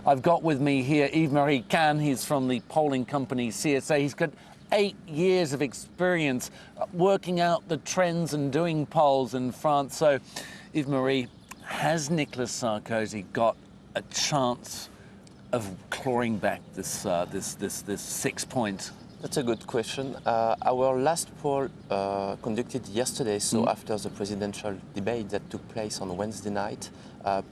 I've got with me here Yves-Marie Cann. He's from the polling company CSA. He's got 8 years of experience working out the trends and doing polls in France. So, Yves-Marie, has Nicolas Sarkozy got a chance of clawing back this 6 points? That's a good question. Our last poll conducted yesterday, so after the presidential debate that took place on Wednesday night,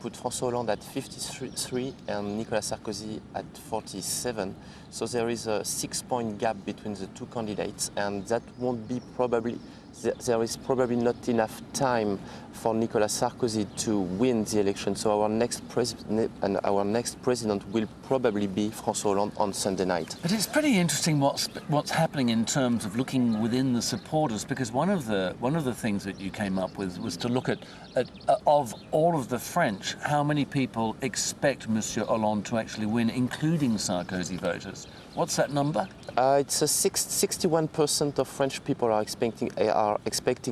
put Francois Hollande at 53 and Nicolas Sarkozy at 47. So there is a 6-point gap between the two candidates, and that won't be probably, there is probably not enough time for Nicolas Sarkozy to win the election. So our next president will probably be Francois Hollande on Sunday night. But it's pretty interesting what's happening in terms of looking within the supporters, because one of the things that you came up with was to look at of all of the French, how many people expect Monsieur Hollande to actually win, including Sarkozy voters. What's that number? It's 61% of French people are expecting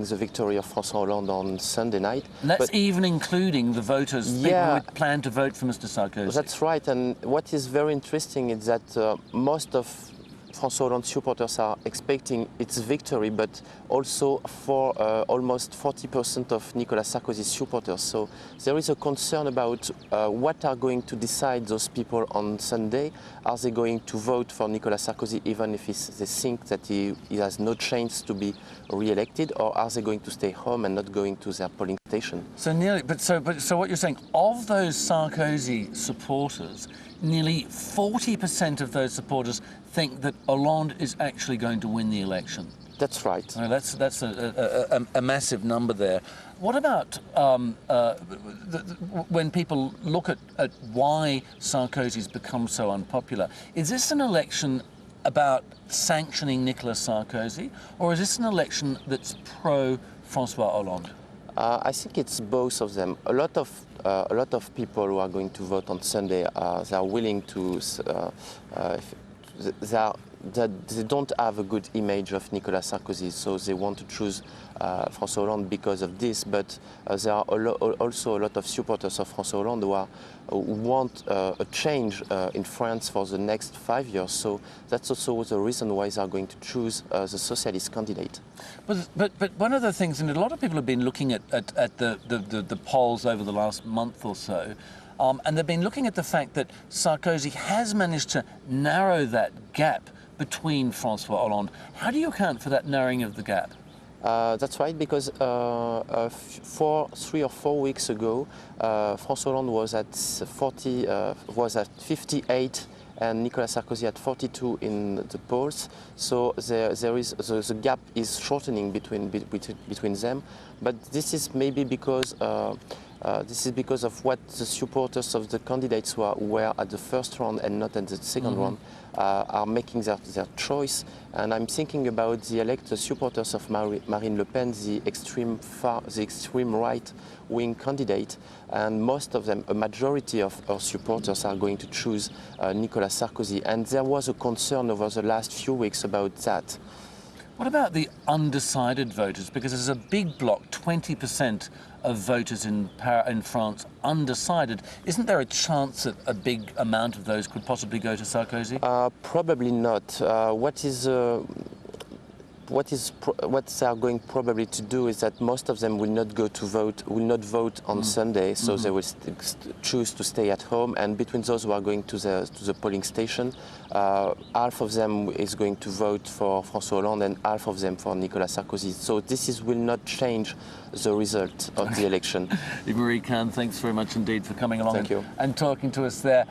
the victory of Francois Hollande on Sunday night. That's even including the voters, people who plan to vote for Mr. Sarkozy. That's right, and what is very interesting is that most of Francois Hollande supporters are expecting its victory, but also for almost 40% of Nicolas Sarkozy's supporters. So there is a concern about what are going to decide those people on Sunday. Are they going to vote for Nicolas Sarkozy even if they think that he has no chance to be re-elected, or are they going to stay home and not going to their polling station? So nearly, so what you're saying, of those Sarkozy supporters, nearly 40% of those supporters think that Hollande is actually going to win the election. That's right. Oh, that's a massive number there. What about when people look at why Sarkozy's become so unpopular? Is this an election about sanctioning Nicolas Sarkozy, or is this an election that's pro-Francois Hollande? I think it's both of them. A lot of people who are going to vote on Sunday, they are willing to. They don't have a good image of Nicolas Sarkozy, so they want to choose Francois Hollande because of this. But there are also a lot of supporters of Francois Hollande who want a change in France for the next 5 years. So that's also the reason why they are going to choose the socialist candidate. But one of the things, and a lot of people have been looking at the polls over the last month or so, and they've been looking at the fact that Sarkozy has managed to narrow that gap between Francois Hollande. How do you account for that narrowing of the gap? That's right, because 3 or 4 weeks ago, Francois Hollande was at 58 and Nicolas Sarkozy at 42 in the polls. So the gap is shortening between them. But this is maybe because of what the supporters of the candidates who were at the first round and not at the second round are making their choice. And I'm thinking about the supporters of Marine Le Pen, the extreme right-wing candidate, and most of them, a majority of our supporters, are going to choose Nicolas Sarkozy. And there was a concern over the last few weeks about that. What about the undecided voters? Because there's a big block, 20% of voters in France undecided. Isn't there a chance that a big amount of those could possibly go to Sarkozy? Probably not. What they are going probably to do is that most of them will not vote on Sunday, so they will choose to stay at home. And between those who are going to the polling station, half of them is going to vote for Francois Hollande and half of them for Nicolas Sarkozy. So this will not change the result of the election. Yves-Marie Cann, thanks very much indeed for coming along Thank you. and talking to us there.